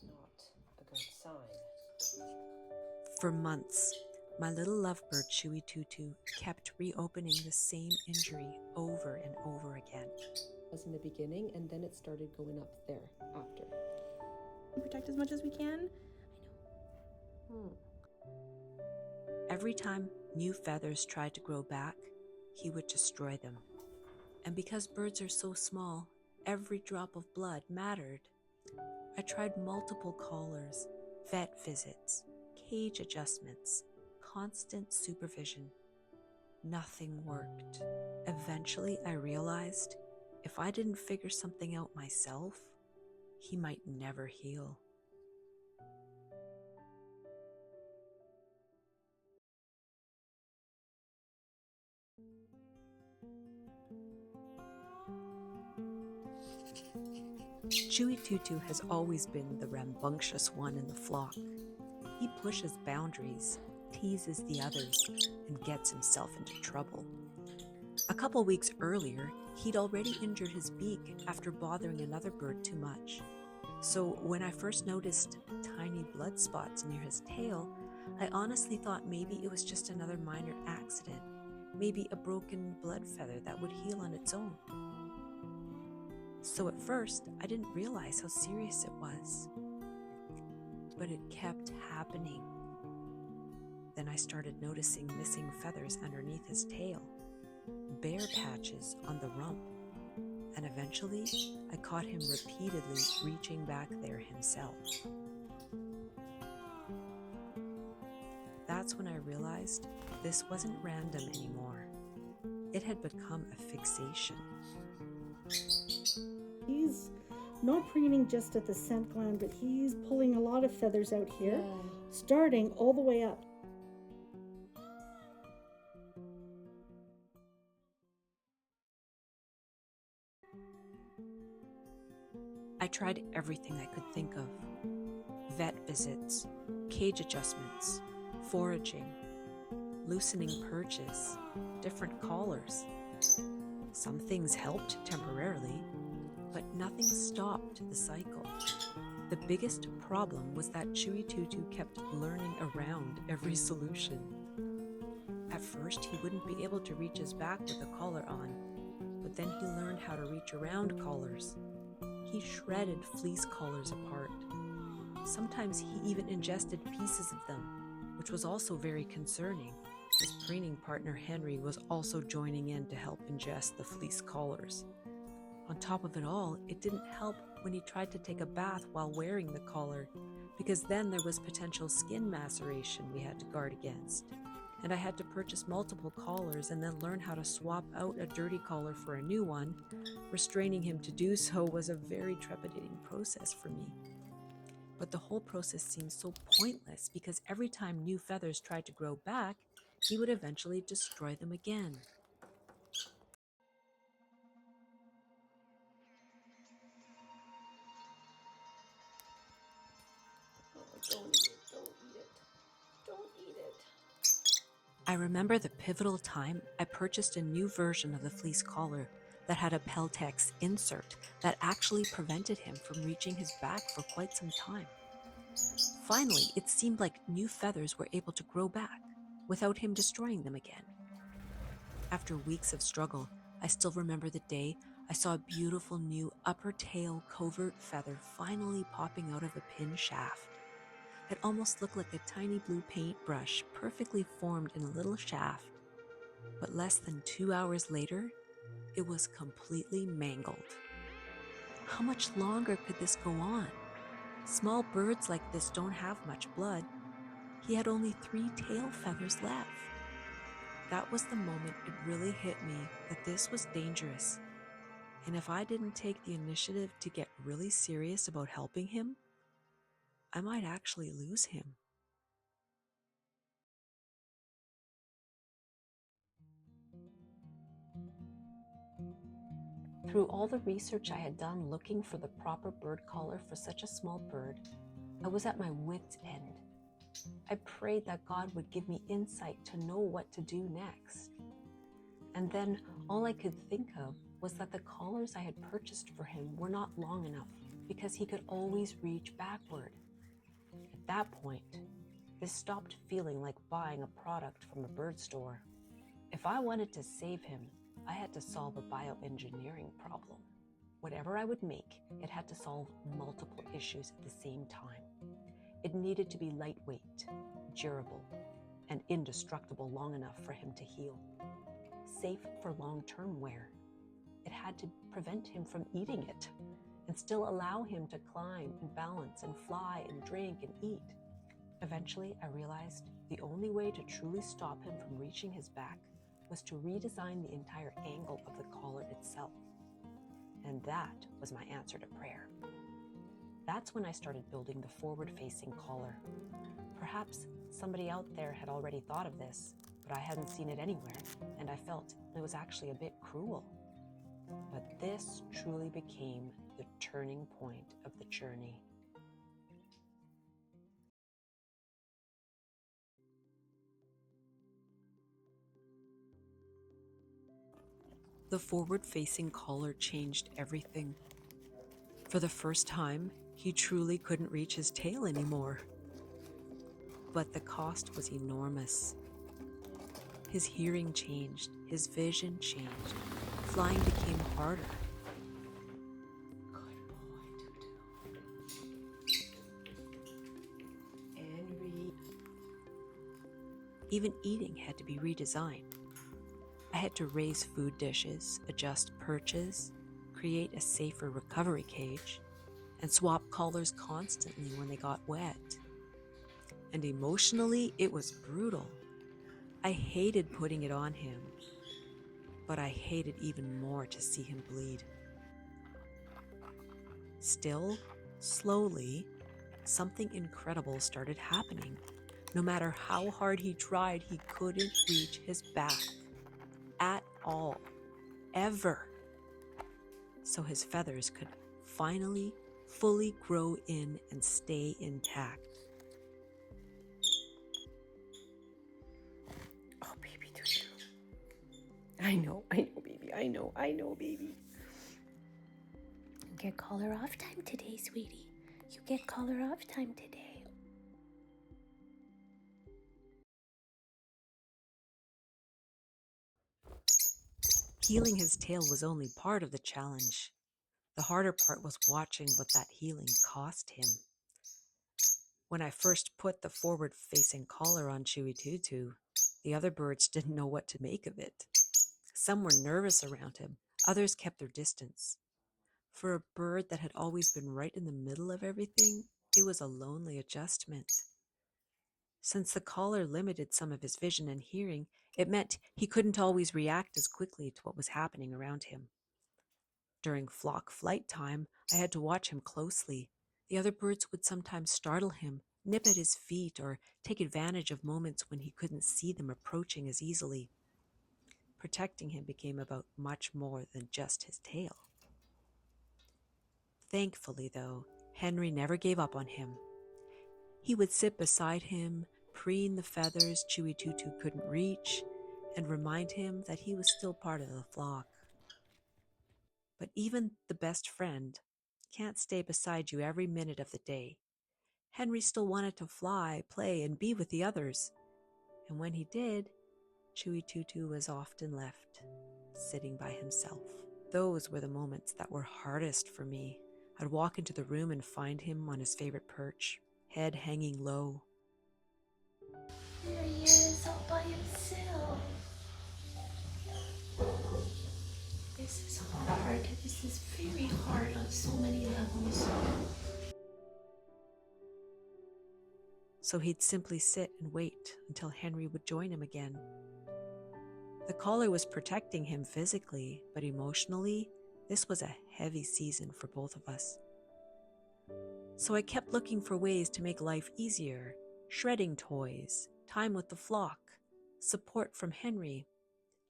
Not a good sign. For months, my little lovebird Chewy-TooToo kept reopening the same injury over and over again. It was in the beginning, and then it started going up there after. Protect as much as we can. I know. Every time new feathers tried to grow back, he would destroy them. And because birds are so small, every drop of blood mattered. I tried multiple collars, vet visits, cage adjustments, constant supervision. Nothing worked. Eventually, I realized if I didn't figure something out myself, he might never heal. Chewy-TooToo has always been the rambunctious one in the flock. He pushes boundaries, teases the others, and gets himself into trouble. A couple weeks earlier, he'd already injured his beak after bothering another bird too much. So when I first noticed tiny blood spots near his tail, I honestly thought maybe it was just another minor accident, maybe a broken blood feather that would heal on its own. So at first, I didn't realize how serious it was. But it kept happening. Then I started noticing missing feathers underneath his tail, bare patches on the rump, and eventually I caught him repeatedly reaching back there himself. That's when I realized this wasn't random anymore. It had become a fixation. He's not preening just at the scent gland, but he's pulling a lot of feathers out here, starting all the way up. I tried everything I could think of. Vet visits, cage adjustments, foraging, loosening perches, different collars. Some things helped temporarily, but nothing stopped the cycle. The biggest problem was that Chewy-TooToo kept learning around every solution. At first, he wouldn't be able to reach his back with a collar on, but then he learned how to reach around collars. He shredded fleece collars apart. Sometimes he even ingested pieces of them, which was also very concerning. His preening partner Henry was also joining in to help ingest the fleece collars. On top of it all, it didn't help when he tried to take a bath while wearing the collar, because then there was potential skin maceration we had to guard against. And I had to purchase multiple collars and then learn how to swap out a dirty collar for a new one. Restraining him to do so was a very trepidating process for me. But the whole process seemed so pointless because every time new feathers tried to grow back, he would eventually destroy them again. Don't eat it, don't eat it, don't eat it. I remember the pivotal time I purchased a new version of the fleece collar that had a Peltex insert that actually prevented him from reaching his back for quite some time. Finally, it seemed like new feathers were able to grow back without him destroying them again. After weeks of struggle, I still remember the day I saw a beautiful new upper tail covert feather finally popping out of a pin shaft. It almost looked like a tiny blue paintbrush perfectly formed in a little shaft. But less than 2 hours later, it was completely mangled. How much longer could this go on? Small birds like this don't have much blood. He had only 3 tail feathers left. That was the moment it really hit me that this was dangerous. And if I didn't take the initiative to get really serious about helping him, I might actually lose him. Through all the research I had done looking for the proper bird collar for such a small bird, I was at my wit's end. I prayed that God would give me insight to know what to do next. And then all I could think of was that the collars I had purchased for him were not long enough. because he could always reach backward. At that point, this stopped feeling like buying a product from a bird store. If I wanted to save him, I had to solve a bioengineering problem. Whatever I would make, it had to solve multiple issues at the same time. It needed to be lightweight, durable, and indestructible long enough for him to heal. Safe for long-term wear. It had to prevent him from eating it and still allow him to climb and balance and fly and drink and eat. Eventually, I realized the only way to truly stop him from reaching his back was to redesign the entire angle of the collar itself. And that was my answer to prayer. That's when I started building the forward-facing collar. Perhaps somebody out there had already thought of this, but I hadn't seen it anywhere, and I felt it was actually a bit cruel. But this truly became the turning point of the journey. The forward-facing collar changed everything. For the first time, he truly couldn't reach his tail anymore. But the cost was enormous. His hearing changed, his vision changed, flying became harder. Good boy, TooToo. And Even eating had to be redesigned. I had to raise food dishes, adjust perches, create a safer recovery cage, and swap collars constantly when they got wet. And emotionally, it was brutal. I hated putting it on him, but I hated even more to see him bleed. Still, slowly, something incredible started happening. No matter how hard he tried, he couldn't reach his back. At all. Ever. So his feathers could finally fully grow in and stay intact. oh, baby TooToo. I know, baby. I know, baby. You get collar off time today, sweetie. You get collar off time today. Healing his tail was only part of the challenge. The harder part was watching what that healing cost him. When I first put the forward-facing collar on Chewy-TooToo, the other birds didn't know what to make of it. Some were nervous around him, others kept their distance. For a bird that had always been right in the middle of everything, it was a lonely adjustment. Since the collar limited some of his vision and hearing, it meant he couldn't always react as quickly to what was happening around him. During flock flight time, I had to watch him closely. The other birds would sometimes startle him, nip at his feet, or take advantage of moments when he couldn't see them approaching as easily. Protecting him became about much more than just his tail. Thankfully, though, Henry never gave up on him. He would sit beside him, preen the feathers Chewy-TooToo couldn't reach, and remind him that he was still part of the flock. But even the best friend can't stay beside you every minute of the day. Henry still wanted to fly, play, and be with the others. And when he did, Chewy-TooToo was often left, sitting by himself. Those were the moments that were hardest for me. I'd walk into the room and find him on his favorite perch, head hanging low. There he is, all by himself. This is hard. This is very hard on so many levels. So he'd simply sit and wait until Henry would join him again. The collar was protecting him physically, but emotionally, this was a heavy season for both of us. So I kept looking for ways to make life easier, shredding toys, time with the flock, support from Henry,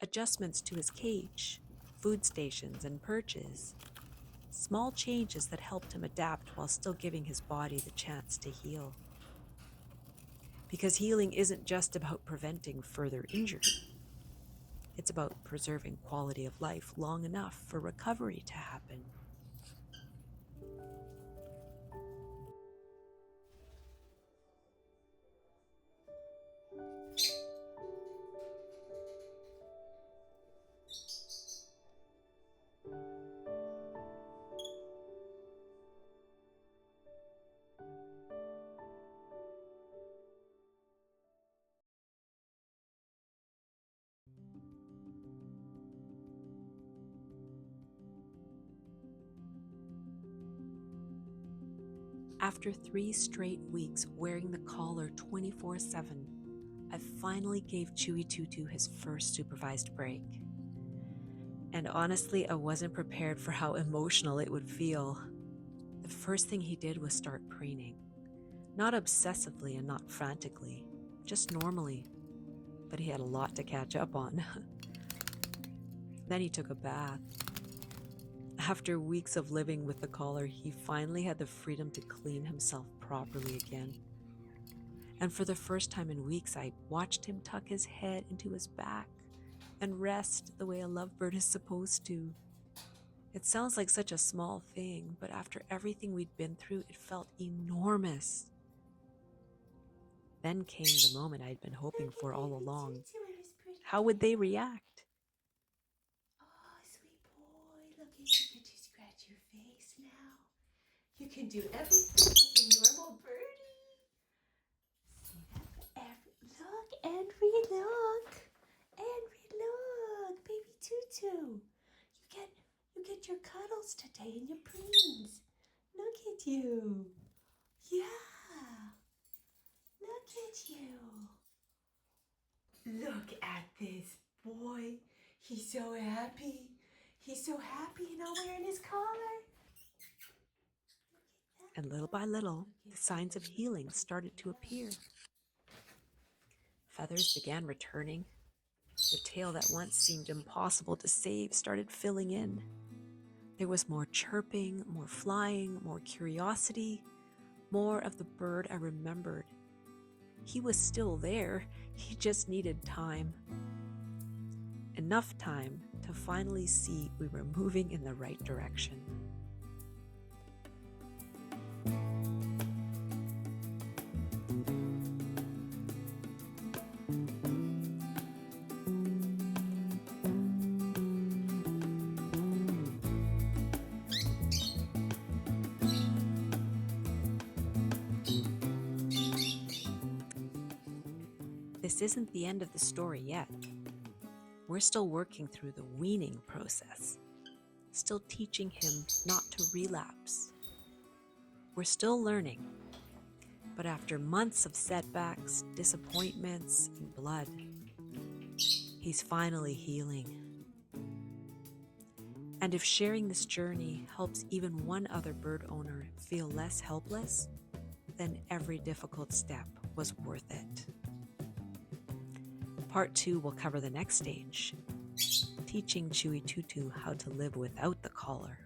adjustments to his cage, food stations and perches, small changes that helped him adapt while still giving his body the chance to heal. Because healing isn't just about preventing further injury. It's about preserving quality of life long enough for recovery to happen. After 3 straight weeks wearing the collar 24/7, I finally gave Chewy-TooToo his first supervised break. And honestly, I wasn't prepared for how emotional it would feel. The first thing he did was start preening. Not obsessively and not frantically, just normally. But he had a lot to catch up on. Then he took a bath. After weeks of living with the collar, he finally had the freedom to clean himself properly again. And for the first time in weeks, I watched him tuck his head into his back and rest the way a lovebird is supposed to. It sounds like such a small thing, but after everything we'd been through, it felt enormous. Then came the moment I'd been hoping for all along. How would they react? Oh, sweet boy, look at you get to scratch your face now. You can do everything like a normal birdie. See that? Look, Henry, look. Henry, look. Baby Tutu. You get your cuddles today and your preens. Look at you. Yeah. Look at you. Look at this boy. He's so happy. He's so happy not wearing his collar. And little by little, the signs of healing started to appear. Feathers began returning. The tail that once seemed impossible to save started filling in. There was more chirping, more flying, more curiosity, more of the bird I remembered. He was still there, he just needed time. Enough time to finally see we were moving in the right direction. This isn't the end of the story yet. We're still working through the weaning process, still teaching him not to relapse. We're still learning, but after months of setbacks, disappointments, and blood, he's finally healing. And if sharing this journey helps even one other bird owner feel less helpless, then every difficult step was worth it. Part 2 will cover the next stage, teaching Chewy-TooToo how to live without the collar.